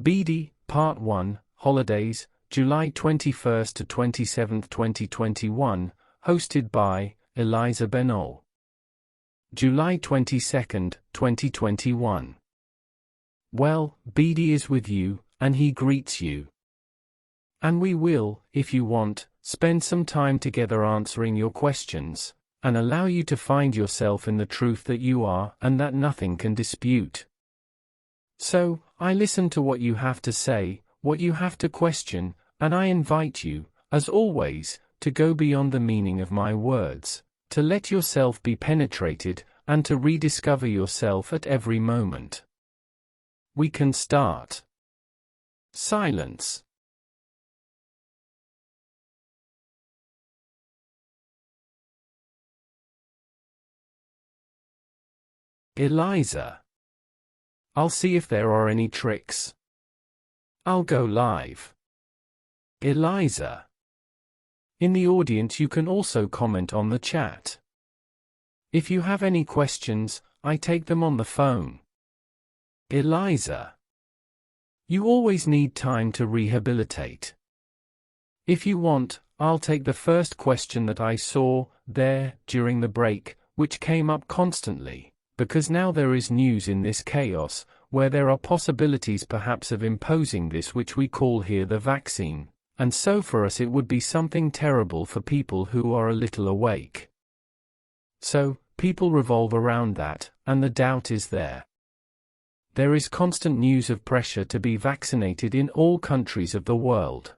Bidi, Part 1, Holidays, July 21st to 27th, 2021, hosted by Eliza Benol. July 22nd, 2021. Well, Bidi is with you, and he greets you. And we will, if you want, spend some time together answering your questions, and allow you to find yourself in the truth that you are and that nothing can dispute. So, I listen to what you have to say, what you have to question, and I invite you, as always, to go beyond the meaning of my words, to let yourself be penetrated, and to rediscover yourself at every moment. We can start. Silence. Eliza. I'll see if there are any tricks. I'll go live. Eliza. In the audience you can also comment on the chat. If you have any questions, I take them on the phone. Eliza. You always need time to rehabilitate. If you want, I'll take the first question that I saw there during the break, which came up constantly, because now there is news in this chaos, where there are possibilities perhaps of imposing this which we call here the vaccine, and so for us it would be something terrible for people who are a little awake. So, people revolve around that, and the doubt is there. There is constant news of pressure to be vaccinated in all countries of the world.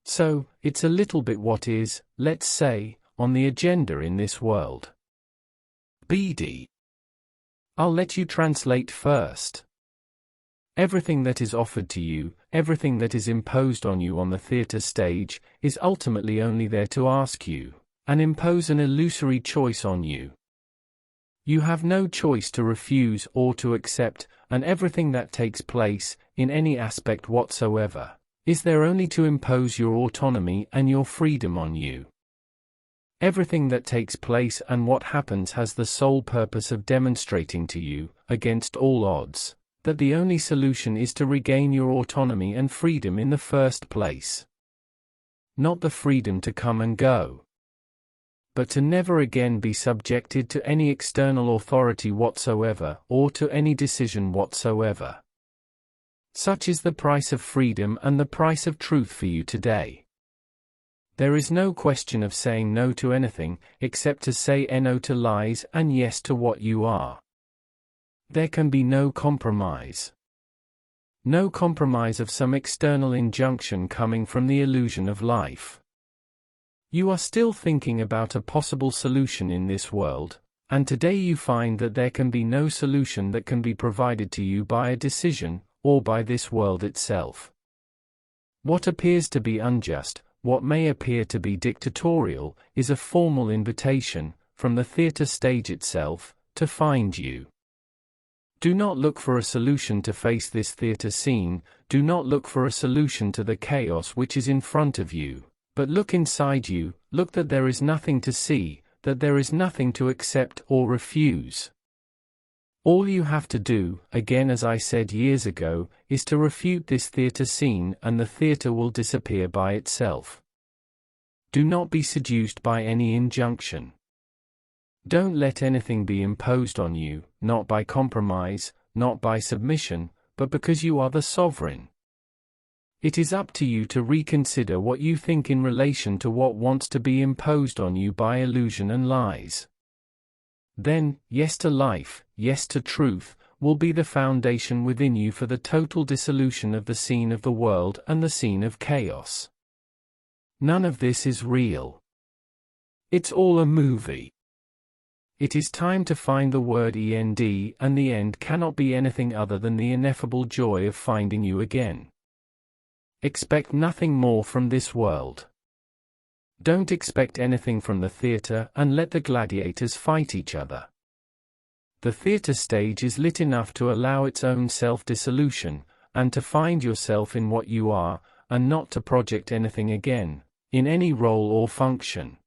So, it's a little bit what is, let's say, on the agenda in this world. Bidi. I'll let you translate first. Everything that is offered to you, everything that is imposed on you on the theater stage, is ultimately only there to ask you, and impose an illusory choice on you. You have no choice to refuse or to accept, and everything that takes place, in any aspect whatsoever, is there only to impose your autonomy and your freedom on you. Everything that takes place and what happens has the sole purpose of demonstrating to you, against all odds, that the only solution is to regain your autonomy and freedom in the first place. Not the freedom to come and go, but to never again be subjected to any external authority whatsoever or to any decision whatsoever. Such is the price of freedom and the price of truth for you today. There is no question of saying no to anything, except to say no to lies and yes to what you are. There can be no compromise. No compromise of some external injunction coming from the illusion of life. You are still thinking about a possible solution in this world, and today you find that there can be no solution that can be provided to you by a decision, or by this world itself. What appears to be unjust, what may appear to be dictatorial, is a formal invitation, from the theater stage itself, to find you. Do not look for a solution to face this theater scene, do not look for a solution to the chaos which is in front of you, but look inside you, look that there is nothing to see, that there is nothing to accept or refuse. All you have to do, again as I said years ago, is to refute this theater scene and the theater will disappear by itself. Do not be seduced by any injunction. Don't let anything be imposed on you, not by compromise, not by submission, but because you are the sovereign. It is up to you to reconsider what you think in relation to what wants to be imposed on you by illusion and lies. Then, yes to life, yes to truth, will be the foundation within you for the total dissolution of the scene of the world and the scene of chaos. None of this is real. It's all a movie. It is time to find the word end, and the end cannot be anything other than the ineffable joy of finding you again. Expect nothing more from this world. Don't expect anything from the theater and let the gladiators fight each other. The theater stage is lit enough to allow its own self-dissolution, and to find yourself in what you are, and not to project anything again, in any role or function.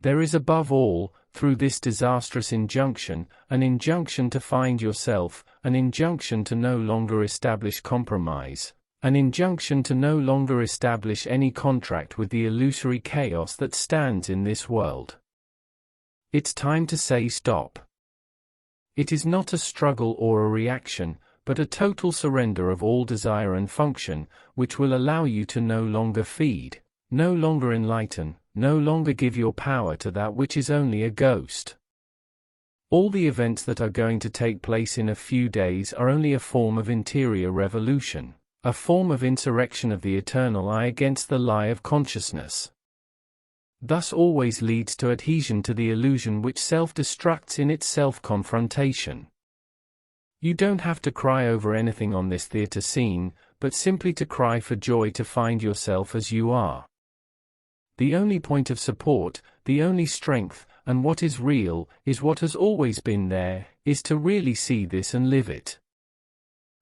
There is above all, through this disastrous injunction, an injunction to find yourself, an injunction to no longer establish compromise, an injunction to no longer establish any contract with the illusory chaos that stands in this world. It's time to say stop. It is not a struggle or a reaction, but a total surrender of all desire and function, which will allow you to no longer feed, no longer enlighten, no longer give your power to that which is only a ghost. All the events that are going to take place in a few days are only a form of interior revolution, a form of insurrection of the eternal I against the lie of consciousness. Thus always leads to adhesion to the illusion which self-destructs in its self-confrontation. You don't have to cry over anything on this theater scene, but simply to cry for joy to find yourself as you are. The only point of support, the only strength, and what is real, is what has always been there, is to really see this and live it.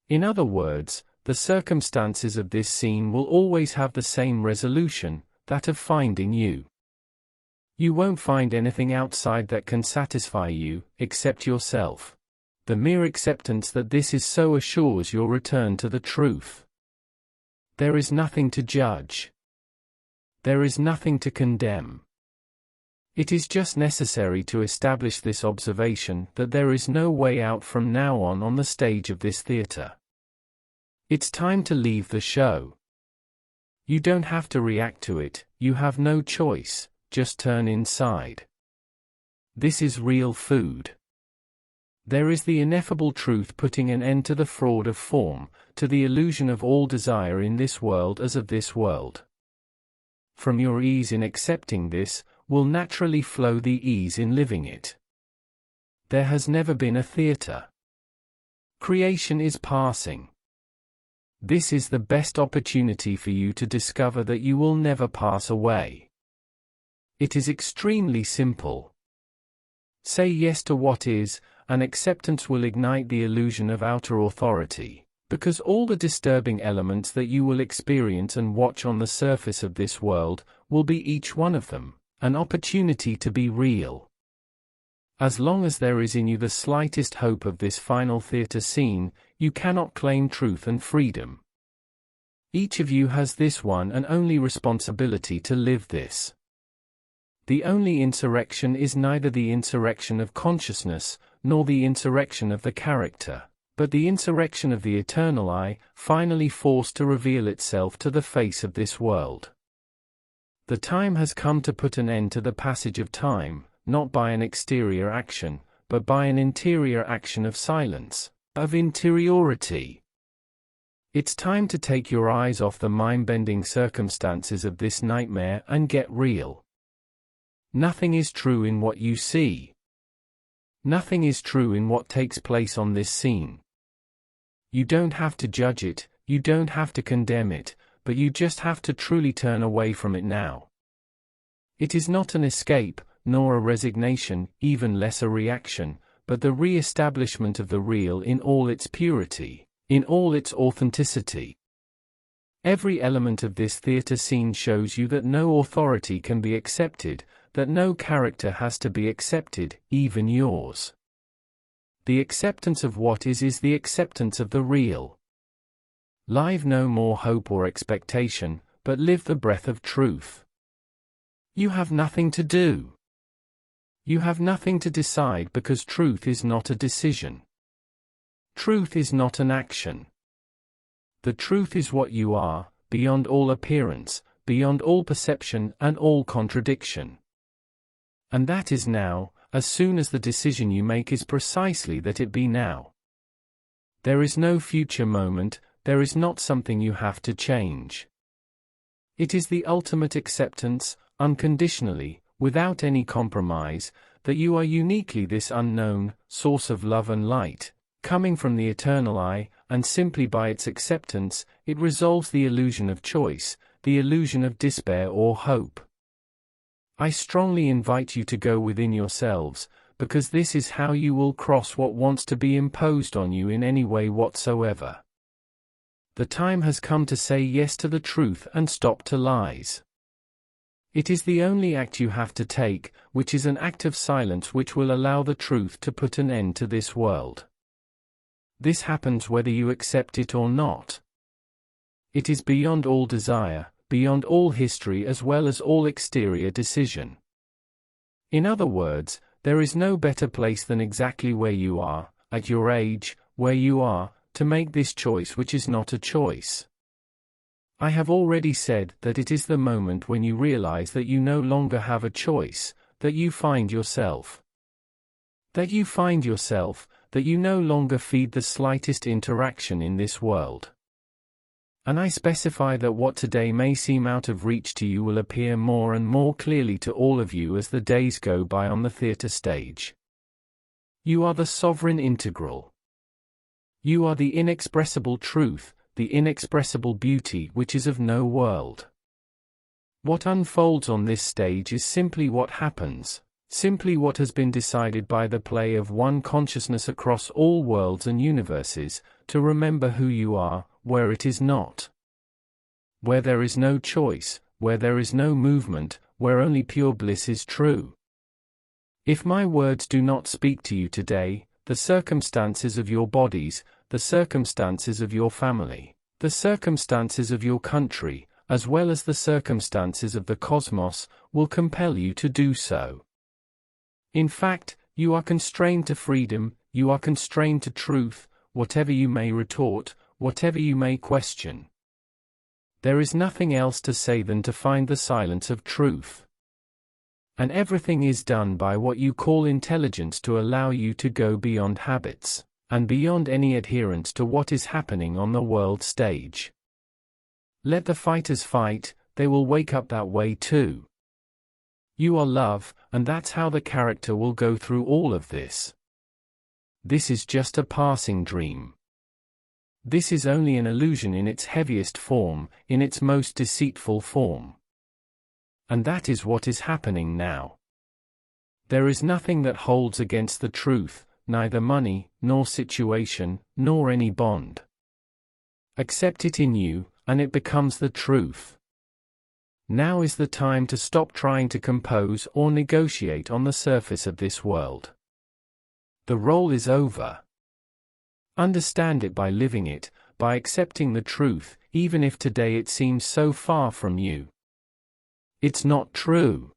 In other words, the circumstances of this scene will always have the same resolution, that of finding you. You won't find anything outside that can satisfy you, except yourself. The mere acceptance that this is so assures your return to the truth. There is nothing to judge. There is nothing to condemn. It is just necessary to establish this observation that there is no way out from now on the stage of this theater. It's time to leave the show. You don't have to react to it, you have no choice, just turn inside. This is real food. There is the ineffable truth putting an end to the fraud of form, to the illusion of all desire in this world as of this world. From your ease in accepting this, will naturally flow the ease in living it. There has never been a theater. Creation is passing. This is the best opportunity for you to discover that you will never pass away. It is extremely simple. Say yes to what is, and acceptance will ignite the illusion of outer authority, because all the disturbing elements that you will experience and watch on the surface of this world, will be each one of them, an opportunity to be real. As long as there is in you the slightest hope of this final theater scene, you cannot claim truth and freedom. Each of you has this one and only responsibility to live this. The only insurrection is neither the insurrection of consciousness, nor the insurrection of the character, but the insurrection of the eternal I, finally forced to reveal itself to the face of this world. The time has come to put an end to the passage of time, not by an exterior action, but by an interior action of silence, of interiority. It's time to take your eyes off the mind-bending circumstances of this nightmare and get real. Nothing is true in what you see. Nothing is true in what takes place on this scene. You don't have to judge it, you don't have to condemn it, but you just have to truly turn away from it now. It is not an escape, nor a resignation, even less a reaction, but the re-establishment of the real in all its purity, in all its authenticity. Every element of this theater scene shows you that no authority can be accepted, that no character has to be accepted, even yours. The acceptance of what is the acceptance of the real. Live no more hope or expectation, but live the breath of truth. You have nothing to do. You have nothing to decide because truth is not a decision. Truth is not an action. The truth is what you are, beyond all appearance, beyond all perception and all contradiction. And that is now, as soon as the decision you make is precisely that it be now. There is no future moment, there is not something you have to change. It is the ultimate acceptance, unconditionally, without any compromise, that you are uniquely this unknown, source of love and light, coming from the eternal I, and simply by its acceptance, it resolves the illusion of choice, the illusion of despair or hope. I strongly invite you to go within yourselves, because this is how you will cross what wants to be imposed on you in any way whatsoever. The time has come to say yes to the truth and stop to lies. It is the only act you have to take, which is an act of silence which will allow the truth to put an end to this world. This happens whether you accept it or not. It is beyond all desire, beyond all history as well as all exterior decision. In other words, there is no better place than exactly where you are, at your age, where you are, to make this choice which is not a choice. I have already said that it is the moment when you realize that you no longer have a choice, that you find yourself. That you find yourself, that you no longer feed the slightest interaction in this world. And I specify that what today may seem out of reach to you will appear more and more clearly to all of you as the days go by on the theater stage. You are the sovereign integral. You are the inexpressible truth, the inexpressible beauty which is of no world. What unfolds on this stage is simply what happens, simply what has been decided by the play of one consciousness across all worlds and universes, to remember who you are, where it is not. Where there is no choice, where there is no movement, where only pure bliss is true. If my words do not speak to you today, the circumstances of your bodies, the circumstances of your family, the circumstances of your country, as well as the circumstances of the cosmos, will compel you to do so. In fact, you are constrained to freedom, you are constrained to truth, whatever you may retort, whatever you may question. There is nothing else to say than to find the silence of truth. And everything is done by what you call intelligence to allow you to go beyond habits, and beyond any adherence to what is happening on the world stage. Let the fighters fight, they will wake up that way too. You are love, and that's how the character will go through all of this. This is just a passing dream. This is only an illusion in its heaviest form, in its most deceitful form. And that is what is happening now. There is nothing that holds against the truth, neither money, nor situation, nor any bond. Accept it in you, and it becomes the truth. Now is the time to stop trying to compose or negotiate on the surface of this world. The role is over. Understand it by living it, by accepting the truth, even if today it seems so far from you. It's not true.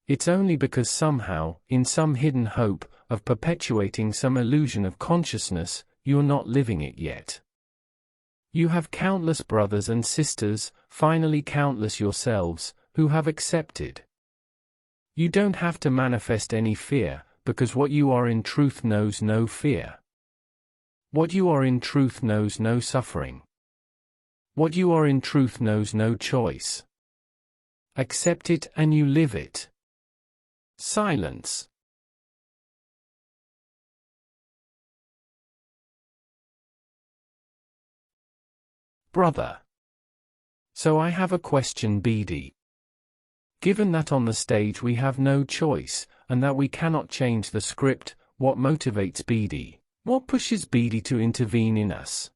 It's only because somehow, in some hidden hope, of perpetuating some illusion of consciousness, you're not living it yet. You have countless brothers and sisters, finally countless yourselves, who have accepted. You don't have to manifest any fear, because what you are in truth knows no fear. What you are in truth knows no suffering. What you are in truth knows no choice. Accept it and you live it. Silence. Brother. So I have a question, Bidi. Given that on the stage we have no choice, and that we cannot change the script, what motivates Bidi? What pushes Bidi to intervene in us?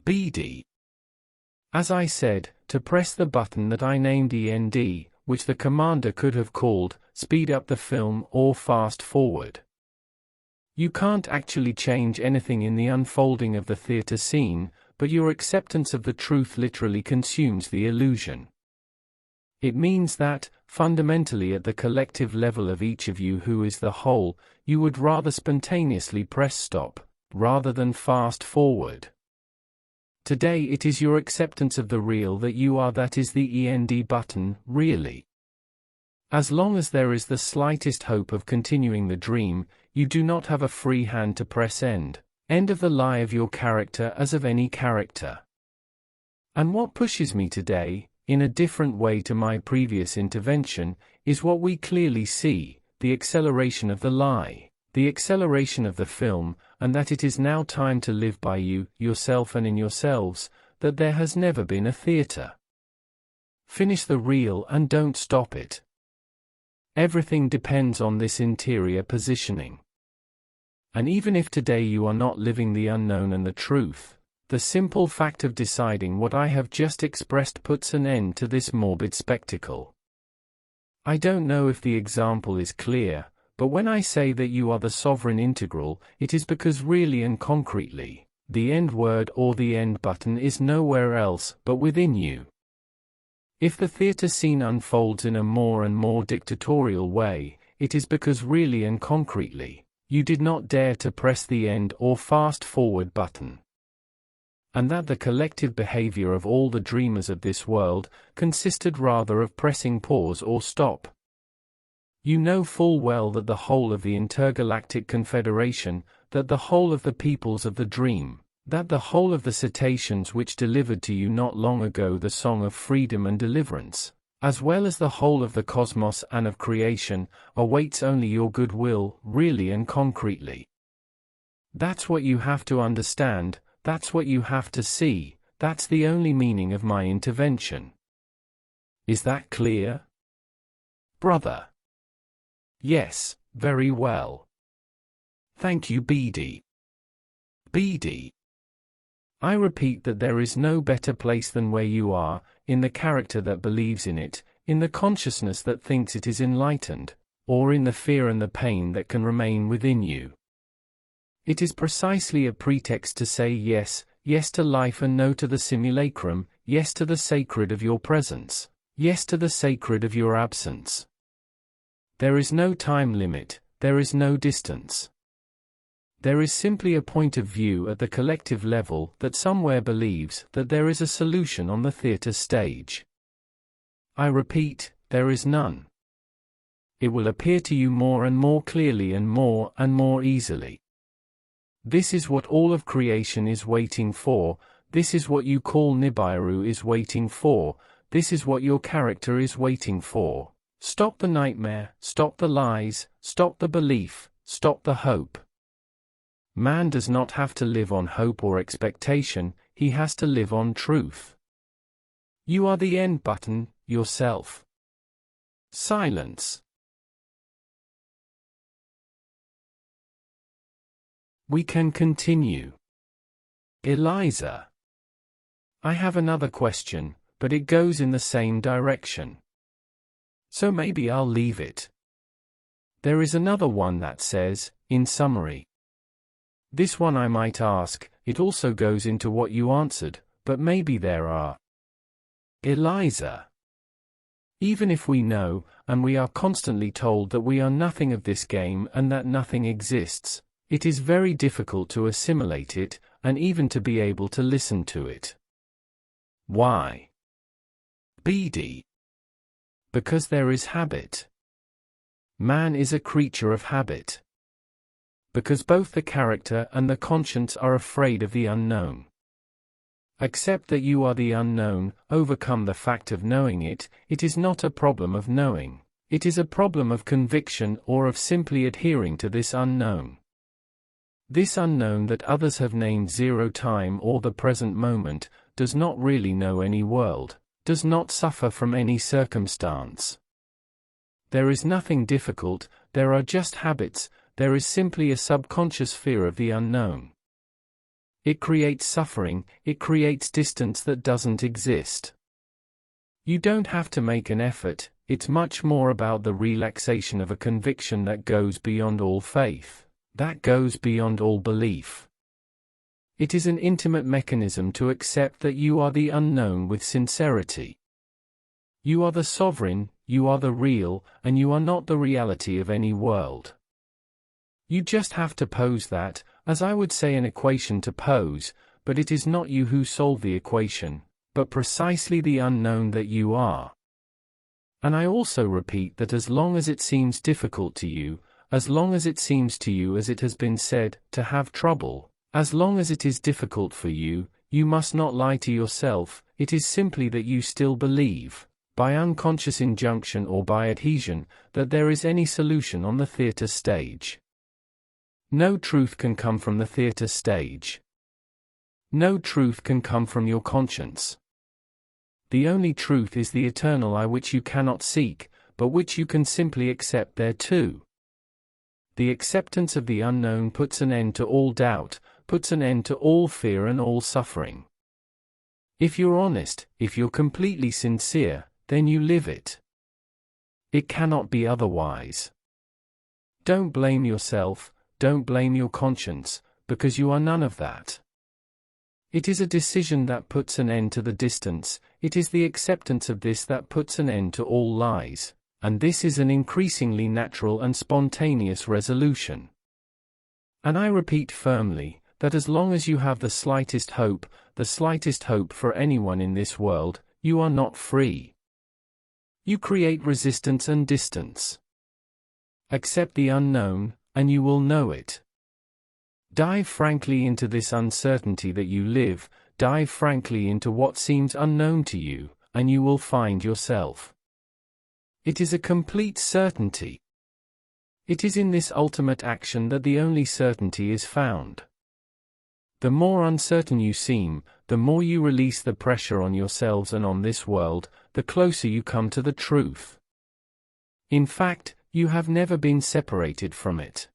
Bidi. As I said, to press the button that I named END, which the commander could have called, speed up the film or fast forward. You can't actually change anything in the unfolding of the theater scene, but your acceptance of the truth literally consumes the illusion. It means that, fundamentally at the collective level of each of you who is the whole, you would rather spontaneously press stop, rather than fast forward. Today it is your acceptance of the real that you are that is the END button, really. As long as there is the slightest hope of continuing the dream, you do not have a free hand to press end of the lie of your character as of any character. And what pushes me today, in a different way to my previous intervention, is what we clearly see, the acceleration of the lie, the acceleration of the film, and that it is now time to live by you, yourself and in yourselves, that there has never been a theater. Finish the reel and don't stop it. Everything depends on this interior positioning. And even if today you are not living the unknown and the truth, The simple fact of deciding what I have just expressed puts an end to this morbid spectacle. I don't know if the example is clear, but when I say that you are the sovereign integral, it is because really and concretely, the end word or the end button is nowhere else but within you. If the theater scene unfolds in a more and more dictatorial way, it is because really and concretely, you did not dare to press the end or fast forward button. And that the collective behavior of all the dreamers of this world consisted rather of pressing pause or stop. You know full well that the whole of the intergalactic confederation, that the whole of the peoples of the dream, that the whole of the cetaceans which delivered to you not long ago the song of freedom and deliverance, as well as the whole of the cosmos and of creation, awaits only your goodwill, really and concretely. That's what you have to understand. That's what you have to see, that's the only meaning of my intervention. Is that clear? Brother? Yes, very well. Thank you, Bidi. Bidi. I repeat that there is no better place than where you are, in the character that believes in it, in the consciousness that thinks it is enlightened, or in the fear and the pain that can remain within you. It is precisely a pretext to say yes, yes to life and no to the simulacrum, yes to the sacred of your presence, yes to the sacred of your absence. There is no time limit, there is no distance. There is simply a point of view at the collective level that somewhere believes that there is a solution on the theater stage. I repeat, there is none. It will appear to you more and more clearly and more easily. This is what all of creation is waiting for, this is what you call Nibiru is waiting for, this is what your character is waiting for. Stop the nightmare, stop the lies, stop the belief, stop the hope. Man does not have to live on hope or expectation, he has to live on truth. You are the end button, yourself. Silence. We can continue. Eliza. I have another question, but it goes in the same direction. So maybe I'll leave it. There is another one that says, in summary. This one I might ask, it also goes into what you answered, but maybe there are. Eliza. Even if we know, and we are constantly told that we are nothing of this game and that nothing exists, it is very difficult to assimilate it, and even to be able to listen to it. Why? Bidi. Because there is habit. Man is a creature of habit. Because both the character and the conscience are afraid of the unknown. Accept that you are the unknown, overcome the fact of knowing it, it is not a problem of knowing, it is a problem of conviction or of simply adhering to this unknown. This unknown that others have named zero time or the present moment, does not really know any world, does not suffer from any circumstance. There is nothing difficult, there are just habits, there is simply a subconscious fear of the unknown. It creates suffering, it creates distance that doesn't exist. You don't have to make an effort, it's much more about the relaxation of a conviction that goes beyond all faith. That goes beyond all belief. It is an intimate mechanism to accept that you are the unknown with sincerity. You are the sovereign, you are the real, and you are not the reality of any world. You just have to pose that, as I would say an equation to pose, but it is not you who solve the equation, but precisely the unknown that you are. And I also repeat that as long as it seems difficult to you, as long as it seems to you, as it has been said, to have trouble, as long as it is difficult for you, you must not lie to yourself, it is simply that you still believe, by unconscious injunction or by adhesion, that there is any solution on the theater stage. No truth can come from the theater stage. No truth can come from your conscience. The only truth is the eternal I which you cannot seek, but which you can simply accept thereto. The acceptance of the unknown puts an end to all doubt, puts an end to all fear and all suffering. If you're honest, if you're completely sincere, then you live it. It cannot be otherwise. Don't blame yourself, don't blame your conscience, because you are none of that. It is a decision that puts an end to the distance, it is the acceptance of this that puts an end to all lies, and this is an increasingly natural and spontaneous resolution. And I repeat firmly, that as long as you have the slightest hope for anyone in this world, you are not free. You create resistance and distance. Accept the unknown, and you will know it. Dive frankly into this uncertainty that you live, dive frankly into what seems unknown to you, and you will find yourself. It is a complete certainty. It is in this ultimate action that the only certainty is found. The more uncertain you seem, the more you release the pressure on yourselves and on this world, the closer you come to the truth. In fact, you have never been separated from it.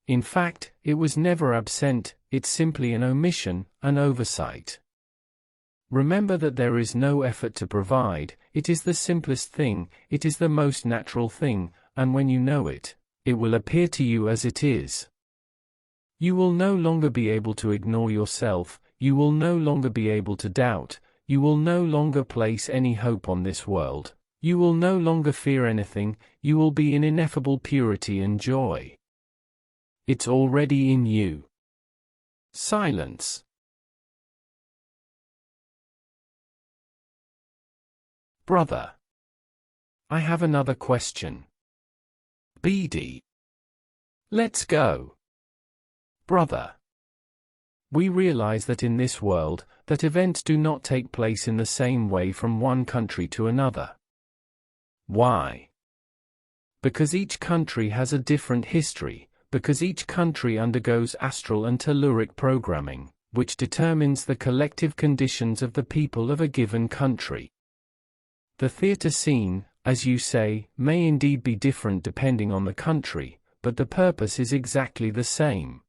In fact, it was never absent, it's simply an omission, an oversight. Remember that there is no effort to provide, it is the simplest thing, it is the most natural thing, and when you know it, it will appear to you as it is. You will no longer be able to ignore yourself, you will no longer be able to doubt, you will no longer place any hope on this world, you will no longer fear anything, you will be in ineffable purity and joy. It's already in you. Silence. Brother. I have another question. Bidi. Let's go. Brother. We realize that in this world, that events do not take place in the same way from one country to another. Why? Because each country has a different history. Because each country undergoes astral and telluric programming, which determines the collective conditions of the people of a given country. The theater scene, as you say, may indeed be different depending on the country, but the purpose is exactly the same.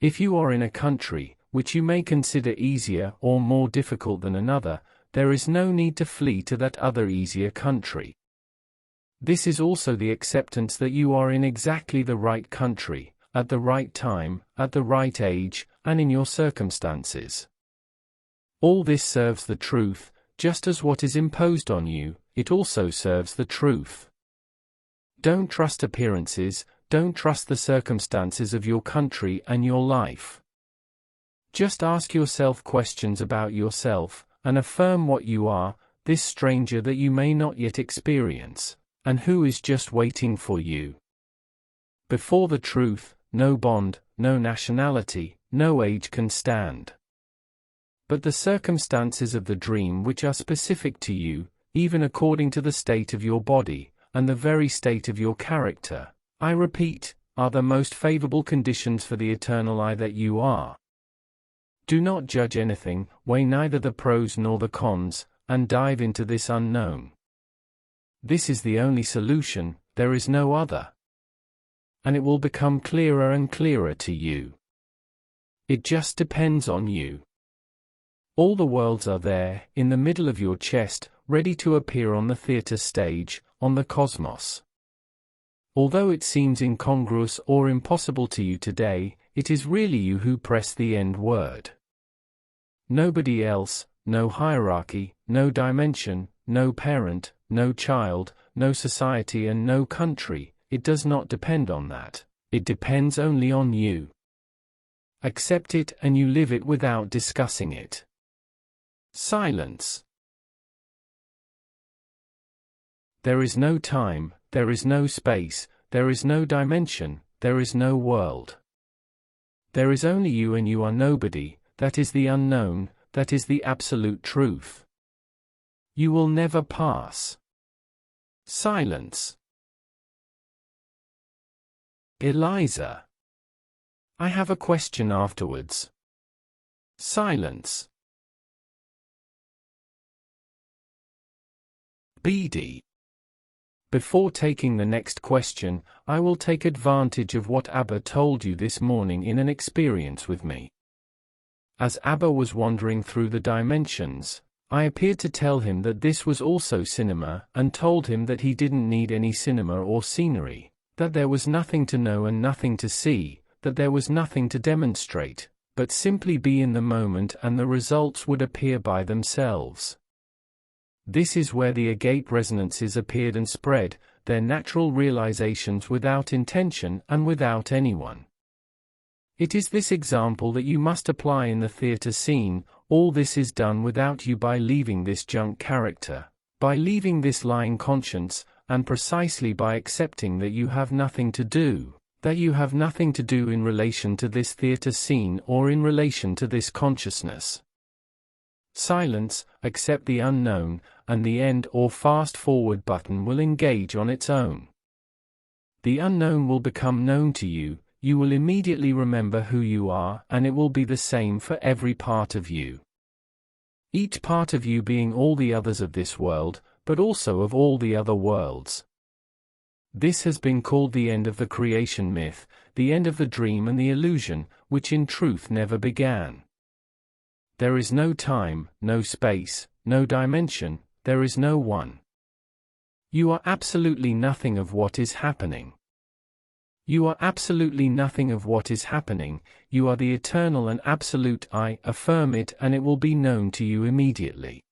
If you are in a country, which you may consider easier or more difficult than another, there is no need to flee to that other easier country. This is also the acceptance that you are in exactly the right country, at the right time, at the right age, and in your circumstances. All this serves the truth, just as what is imposed on you, it also serves the truth. Don't trust appearances, don't trust the circumstances of your country and your life. Just ask yourself questions about yourself, and affirm what you are, this stranger that you may not yet experience, and who is just waiting for you. Before the truth, no bond, no nationality, no age can stand. But the circumstances of the dream which are specific to you, even according to the state of your body, and the very state of your character, I repeat, are the most favorable conditions for the eternal I that you are. Do not judge anything, weigh neither the pros nor the cons, and dive into this unknown. This is the only solution, there is no other. And it will become clearer and clearer to you. It just depends on you. All the worlds are there, in the middle of your chest, ready to appear on the theater stage, on the cosmos. Although it seems incongruous or impossible to you today, it is really you who press the end word. Nobody else, no hierarchy, no dimension, no parent, no child, no society and no country, it does not depend on that, it depends only on you. Accept it and you live it without discussing it. Silence. There is no time, there is no space, there is no dimension, there is no world. There is only you and you are nobody, that is the unknown, that is the absolute truth. You will never pass. Silence. Eliza. I have a question afterwards. Silence. Bidi. Before taking the next question, I will take advantage of what Abba told you this morning in an experience with me. As Abba was wandering through the dimensions, I appeared to tell him that this was also cinema, and told him that he didn't need any cinema or scenery, that there was nothing to know and nothing to see, that there was nothing to demonstrate, but simply be in the moment and the results would appear by themselves. This is where the agate resonances appeared and spread, their natural realizations without intention and without anyone. It is this example that you must apply in the theater scene. All this is done without you, by leaving this junk character, by leaving this lying conscience, and precisely by accepting that you have nothing to do, that you have nothing to do in relation to this theater scene or in relation to this consciousness. Silence, accept the unknown, and the end or fast forward button will engage on its own. The unknown will become known to you. You will immediately remember who you are, and it will be the same for every part of you. Each part of you being all the others of this world, but also of all the other worlds. This has been called the end of the creation myth, the end of the dream and the illusion, which in truth never began. There is no time, no space, no dimension, there is no one. You are absolutely nothing of what is happening. You are absolutely nothing of what is happening, you are the eternal and absolute I. Affirm it and it will be known to you immediately.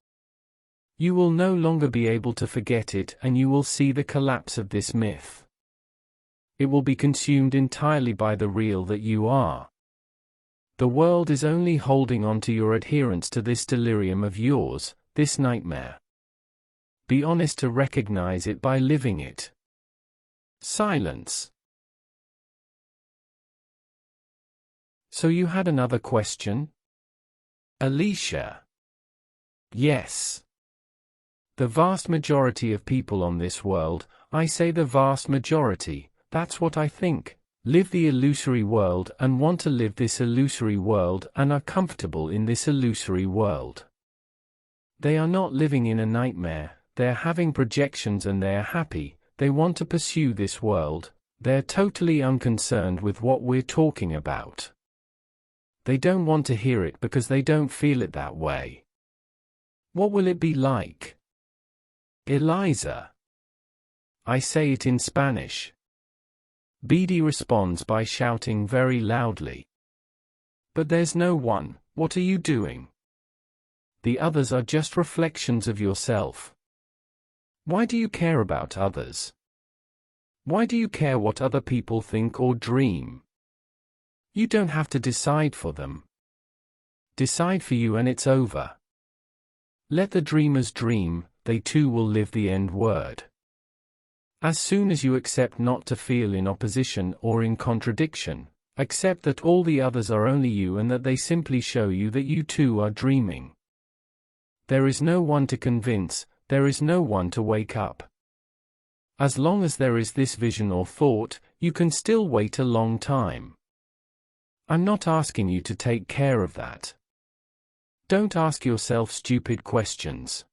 You will no longer be able to forget it, and you will see the collapse of this myth. It will be consumed entirely by the real that you are. The world is only holding on to your adherence to this delirium of yours, this nightmare. Be honest to recognize it by living it. Silence. So you had another question? Alicia. Yes. The vast majority of people on this world, I say the vast majority, that's what I think, live the illusory world and want to live this illusory world and are comfortable in this illusory world. They are not living in a nightmare, they are having projections and they are happy, they want to pursue this world, they are totally unconcerned with what we're talking about. They don't want to hear it because they don't feel it that way. What will it be like? Eliza. I say it in Spanish. Bidi responds by shouting very loudly. But there's no one, what are you doing? The others are just reflections of yourself. Why do you care about others? Why do you care what other people think or dream? You don't have to decide for them. Decide for you and it's over. Let the dreamers dream, they too will live the end word. As soon as you accept not to feel in opposition or in contradiction, accept that all the others are only you and that they simply show you that you too are dreaming. There is no one to convince, there is no one to wake up. As long as there is this vision or thought, you can still wait a long time. I'm not asking you to take care of that. Don't ask yourself stupid questions.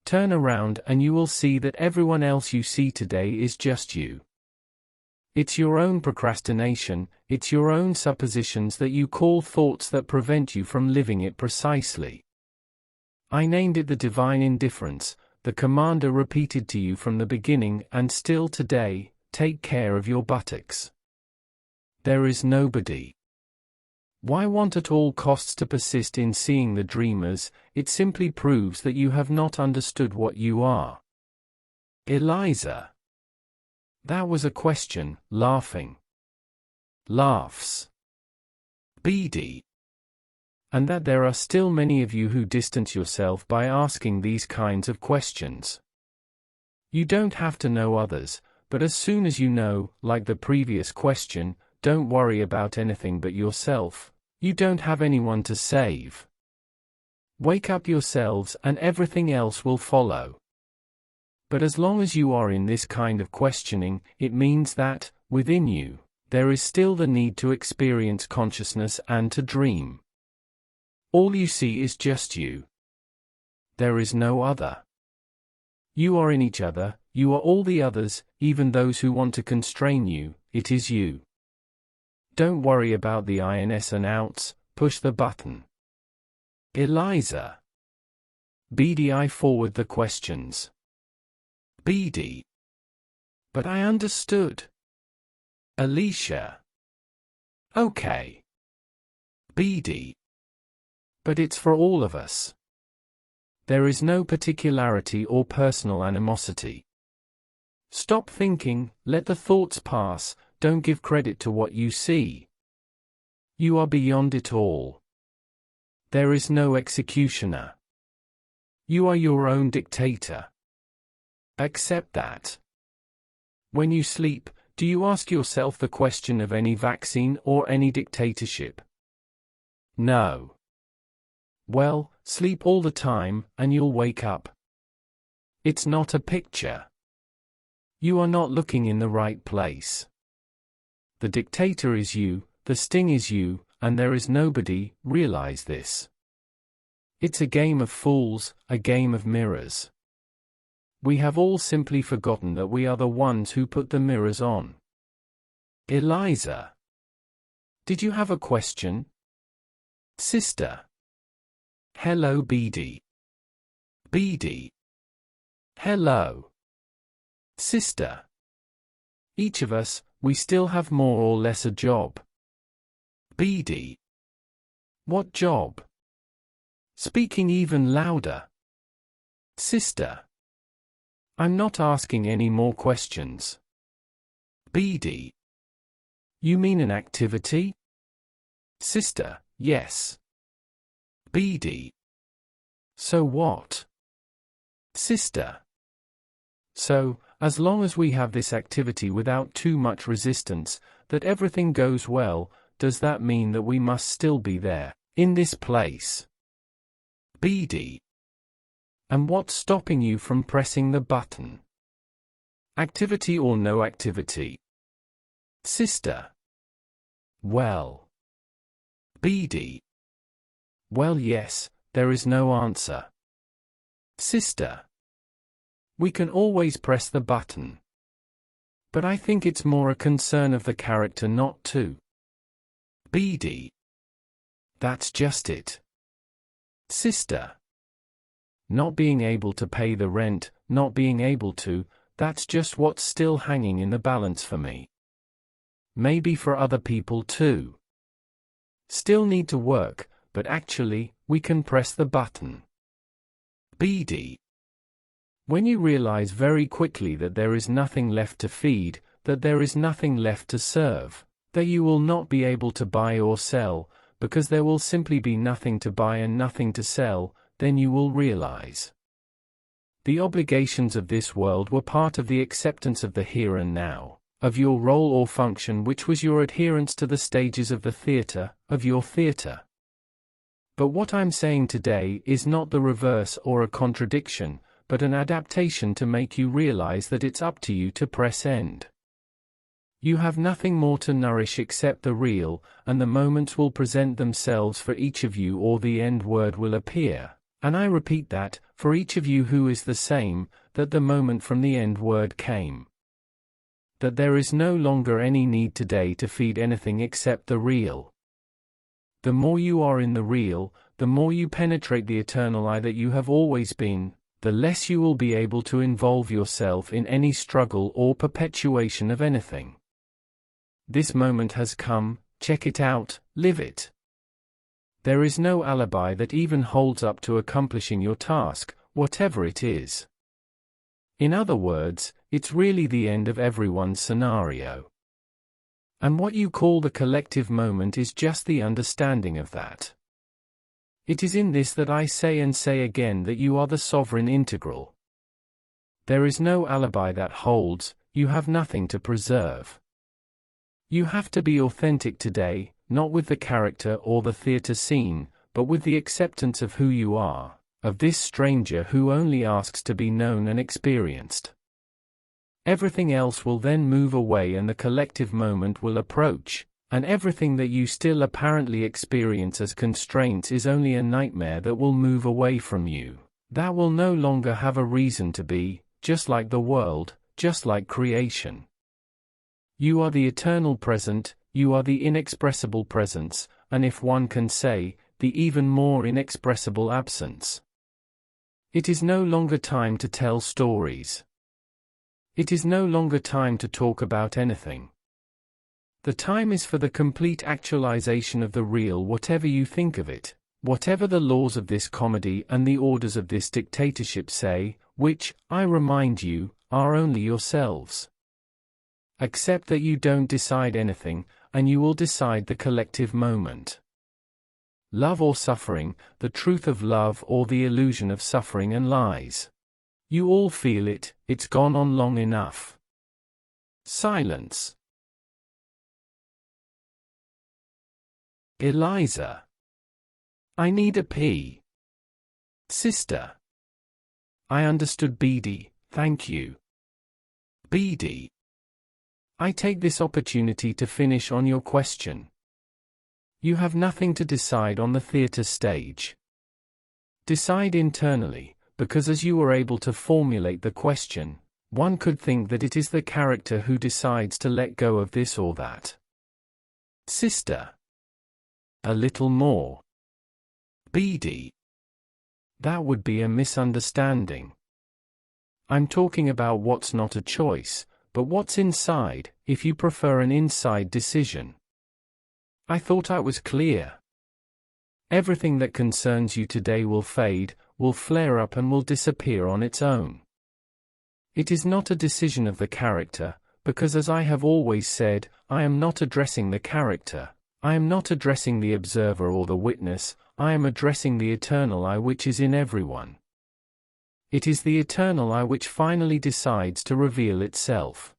Turn around and you will see that everyone else you see today is just you. It's your own procrastination, it's your own suppositions that you call thoughts that prevent you from living it precisely. I named it the divine indifference, the commander repeated to you from the beginning and still today, take care of your buttocks. There is nobody. Why want at all costs to persist in seeing the dreamers? It simply proves that you have not understood what you are. Eliza. That was a question, laughing. Laughs. Bidi. And that there are still many of you who distance yourself by asking these kinds of questions. You don't have to know others, but as soon as you know, like the previous question, don't worry about anything but yourself. You don't have anyone to save. Wake up yourselves and everything else will follow. But as long as you are in this kind of questioning, it means that, within you, there is still the need to experience consciousness and to dream. All you see is just you. There is no other. You are in each other, you are all the others, even those who want to constrain you, it is you. Don't worry about the ins and outs, push the button. Eliza. Bidi, I forward the questions. Bidi. But I understood. Alicia. Okay. Bidi. But it's for all of us. There is no particularity or personal animosity. Stop thinking, let the thoughts pass, don't give credit to what you see. You are beyond it all. There is no executioner. You are your own dictator. Accept that. When you sleep, do you ask yourself the question of any vaccine or any dictatorship? No. Well, sleep all the time, and you'll wake up. It's not a picture. You are not looking in the right place. The dictator is you, the sting is you, and there is nobody, realize this. It's a game of fools, a game of mirrors. We have all simply forgotten that we are the ones who put the mirrors on. Eliza. Did you have a question? Sister. Hello, Bidi. Bidi. Hello. Sister. Each of us, we still have more or less a job. Bidi. What job? Speaking even louder. Sister. I'm not asking any more questions. Bidi. You mean an activity? Sister, yes. Bidi. So what? Sister. So, as long as we have this activity without too much resistance, that everything goes well, does that mean that we must still be there, in this place? Bidi. And what's stopping you from pressing the button? Activity or no activity? Sister. Well. Bidi. Well, yes, there is no answer. Sister. We can always press the button. But I think it's more a concern of the character not to. Bidi. That's just it. Sister. Not being able to pay the rent, not being able to, that's just what's still hanging in the balance for me. Maybe for other people too. Still need to work, but actually, we can press the button. Bidi. When you realize very quickly that there is nothing left to feed, that there is nothing left to serve, that you will not be able to buy or sell, because there will simply be nothing to buy and nothing to sell, then you will realize. The obligations of this world were part of the acceptance of the here and now, of your role or function, which was your adherence to the stages of the theater, of your theater. But what I'm saying today is not the reverse or a contradiction, but an adaptation to make you realize that it's up to you to press end. You have nothing more to nourish except the real, and the moments will present themselves for each of you, or the end word will appear, and I repeat that, for each of you who is the same, that the moment from the end word came. That there is no longer any need today to feed anything except the real. The more you are in the real, the more you penetrate the eternal I that you have always been, the less you will be able to involve yourself in any struggle or perpetuation of anything. This moment has come, check it out, live it. There is no alibi that even holds up to accomplishing your task, whatever it is. In other words, it's really the end of everyone's scenario. And what you call the collective moment is just the understanding of that. It is in this that I say and say again that you are the sovereign integral. There is no alibi that holds, you have nothing to preserve. You have to be authentic today, not with the character or the theater scene, but with the acceptance of who you are, of this stranger who only asks to be known and experienced. Everything else will then move away and the collective moment will approach, and everything that you still apparently experience as constraints is only a nightmare that will move away from you, that will no longer have a reason to be, just like the world, just like creation. You are the eternal present, you are the inexpressible presence, and if one can say, the even more inexpressible absence. It is no longer time to tell stories. It is no longer time to talk about anything. The time is for the complete actualization of the real, whatever you think of it, whatever the laws of this comedy and the orders of this dictatorship say, which, I remind you, are only yourselves. Accept that you don't decide anything, and you will decide the collective moment. Love or suffering, the truth of love or the illusion of suffering and lies. You all feel it, it's gone on long enough. Silence. Eliza. I need a pee. Sister. I understood Bidi, thank you. Bidi. I take this opportunity to finish on your question. You have nothing to decide on the theater stage. Decide internally, because as you were able to formulate the question, one could think that it is the character who decides to let go of this or that. Sister. A little more. Bidi. That would be a misunderstanding. I'm talking about what's not a choice, but what's inside, if you prefer an inside decision. I thought I was clear. Everything that concerns you today will fade, will flare up and will disappear on its own. It is not a decision of the character, because as I have always said, I am not addressing the character, I am not addressing the observer or the witness, I am addressing the eternal I which is in everyone. It is the eternal I which finally decides to reveal itself.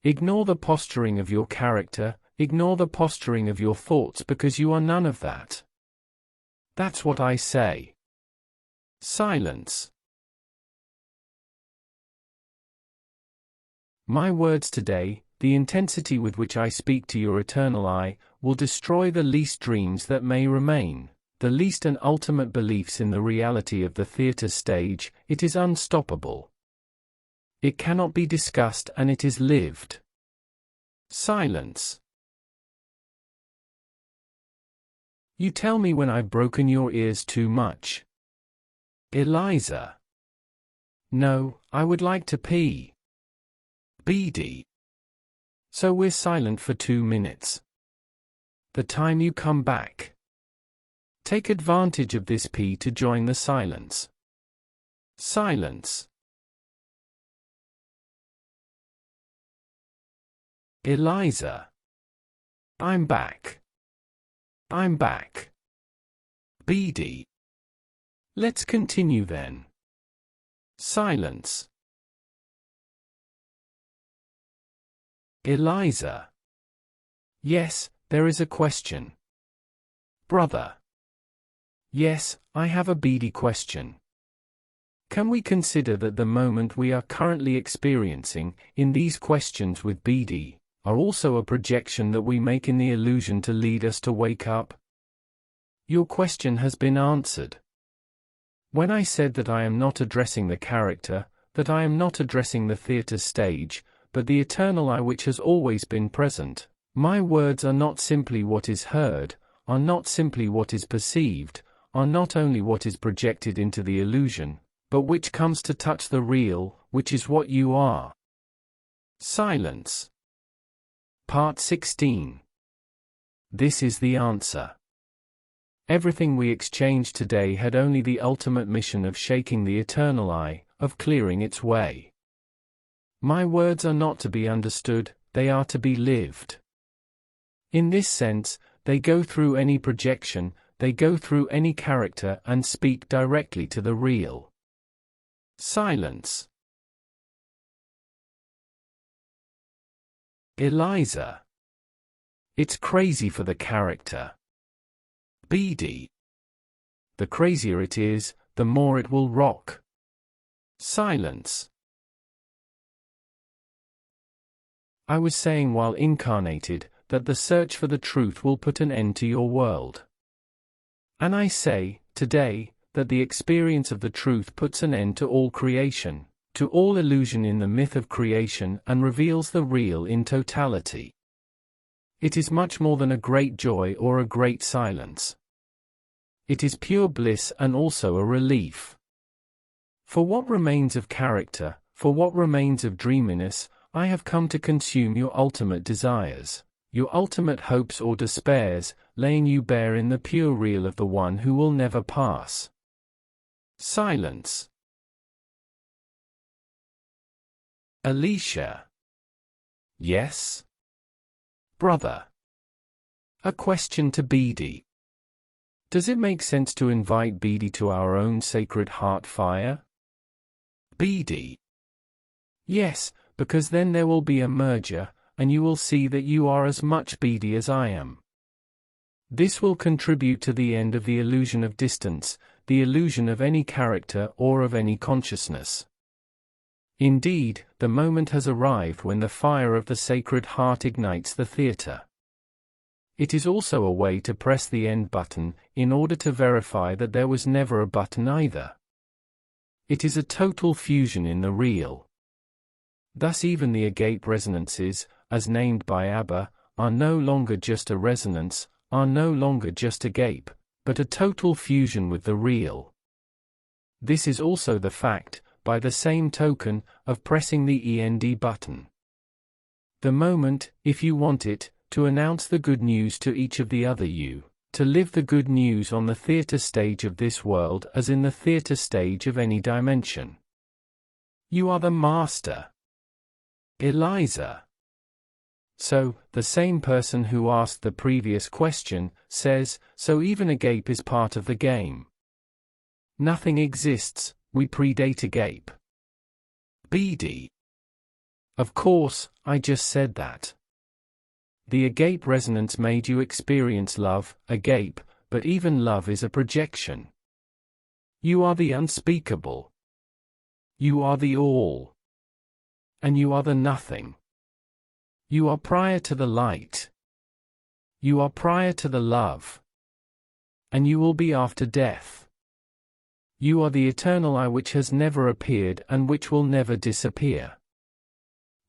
Ignore the posturing of your character, ignore the posturing of your thoughts because you are none of that. That's what I say. Silence. My words today, the intensity with which I speak to your eternal I, will destroy the least dreams that may remain, the least and ultimate beliefs in the reality of the theater stage. It is unstoppable. It cannot be discussed and it is lived. Silence. You tell me when I've broken your ears too much. Eliza. No, I would like to pee. Bidi. So we're silent for 2 minutes. The time you come back. Take advantage of this pee to join the silence. Silence. Eliza. I'm back. I'm back. Bidi. Let's continue then. Silence. Eliza. Yes, there is a question. Brother. Yes, I have a Bidi question. Can we consider that the moment we are currently experiencing, in these questions with Bidi, are also a projection that we make in the illusion to lead us to wake up? Your question has been answered. When I said that I am not addressing the character, that I am not addressing the theater stage, but the eternal I which has always been present, my words are not simply what is heard, are not simply what is perceived, are not only what is projected into the illusion, but which comes to touch the real, which is what you are. Silence. Part 16. This is the answer. Everything we exchanged today had only the ultimate mission of shaking the eternal I, of clearing its way. My words are not to be understood, they are to be lived. In this sense, they go through any projection, they go through any character and speak directly to the real. Silence. Eliza. It's crazy for the character. Bidi. The crazier it is, the more it will rock. Silence. I was saying while incarnated, that the search for the truth will put an end to your world. And I say, today, that the experience of the truth puts an end to all creation, to all illusion in the myth of creation and reveals the real in totality. It is much more than a great joy or a great silence. It is pure bliss and also a relief. For what remains of character, for what remains of dreaminess, I have come to consume your ultimate desires, your ultimate hopes or despairs, laying you bare in the pure real of the one who will never pass. Silence. Alicia. Yes? Brother. A question to Bidi. Does it make sense to invite Bidi to our own sacred heart fire? Bidi. Yes, because then there will be a merger, and you will see that you are as much Bidi as I am. This will contribute to the end of the illusion of distance, the illusion of any character or of any consciousness. Indeed, the moment has arrived when the fire of the Sacred Heart ignites the theater. It is also a way to press the end button, in order to verify that there was never a button either. It is a total fusion in the real. Thus even the agape resonances, as named by Abba, are no longer just a resonance, are no longer just agape, but a total fusion with the real. This is also the fact, by the same token, of pressing the END button. The moment, if you want it, to announce the good news to each of the other you, to live the good news on the theater stage of this world as in the theater stage of any dimension. You are the master. Eliza. So, the same person who asked the previous question, says, so even agape is part of the game. Nothing exists, we predate agape. Bidi. Of course, I just said that. The agape resonance made you experience love, agape, but even love is a projection. You are the unspeakable. You are the all. And you are the nothing. You are prior to the light. You are prior to the love. And you will be after death. You are the eternal I which has never appeared and which will never disappear.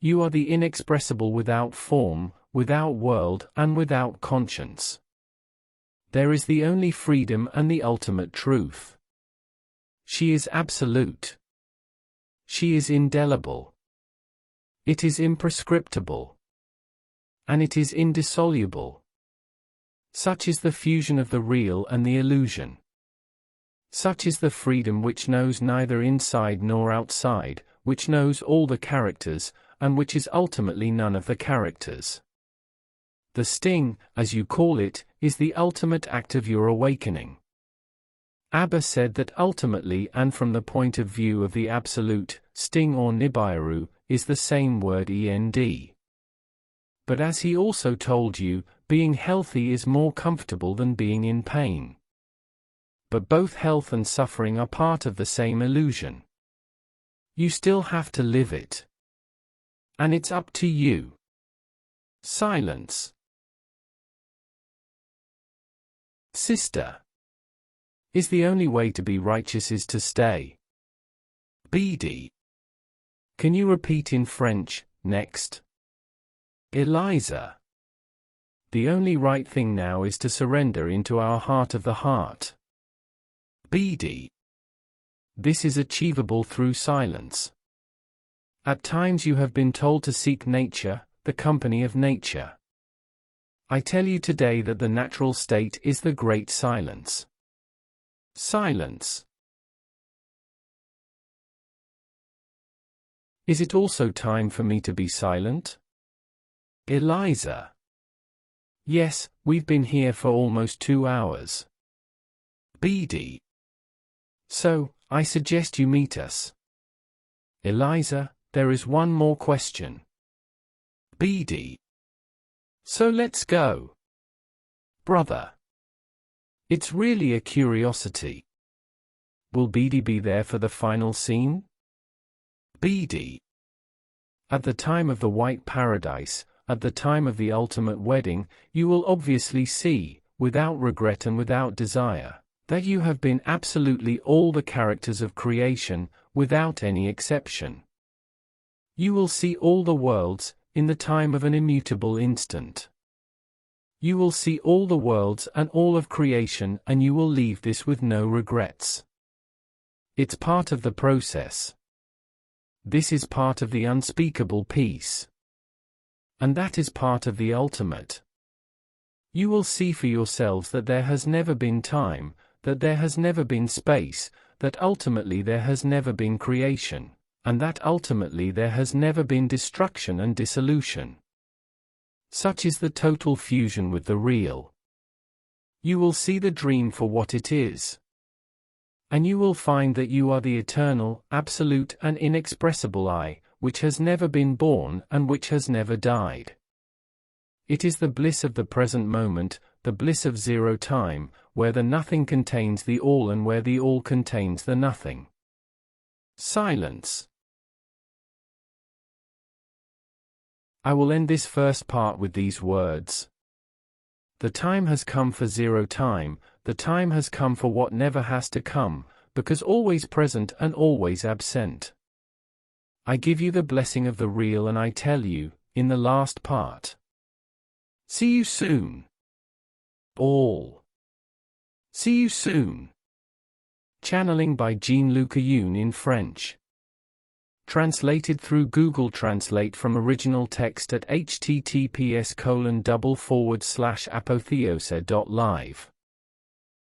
You are the inexpressible without form, without world and without conscience. There is the only freedom and the ultimate truth. She is absolute. She is indelible. It is imprescriptible. And it is indissoluble. Such is the fusion of the real and the illusion. Such is the freedom which knows neither inside nor outside, which knows all the characters, and which is ultimately none of the characters. The sting, as you call it, is the ultimate act of your awakening. Abba said that ultimately and from the point of view of the Absolute, sting or Nibiru, is the same word END. But as he also told you, being healthy is more comfortable than being in pain. But both health and suffering are part of the same illusion. You still have to live it. And it's up to you. Silence. Sister. Is the only way to be righteous is to stay. Bidi. Can you repeat in French, next? Eliza. The only right thing now is to surrender into our heart of the heart. Bidi. This is achievable through silence. At times you have been told to seek nature, the company of nature. I tell you today that the natural state is the great silence. Silence. Is it also time for me to be silent? Eliza. Yes, we've been here for almost 2 hours. Bidi. So, I suggest you meet us. Eliza, there is one more question. Bidi. So let's go. Brother. It's really a curiosity. Will Bidi be there for the final scene? Bidi. At the time of the white paradise, at the time of the ultimate wedding, you will obviously see, without regret and without desire, That you have been absolutely all the characters of creation, without any exception. You will see all the worlds, in the time of an immutable instant. You will see all the worlds and all of creation, and you will leave this with no regrets. It's part of the process. This is part of the unspeakable peace. And that is part of the ultimate. You will see for yourselves that there has never been time, that there has never been space, that ultimately there has never been creation, and that ultimately there has never been destruction and dissolution. Such is the total fusion with the real. You will see the dream for what it is. And you will find that you are the eternal, absolute and inexpressible I, which has never been born and which has never died. It is the bliss of the present moment, the bliss of zero time, where the nothing contains the all and where the all contains the nothing. Silence. I will end this first part with these words. The time has come for zero time, the time has come for what never has to come, because always present and always absent. I give you the blessing of the real and I tell you, in the last part. See you soon. All. See you soon. Channeling by Jean-Luc Ayoun in French. Translated through Google Translate from original text at https://apotheose.live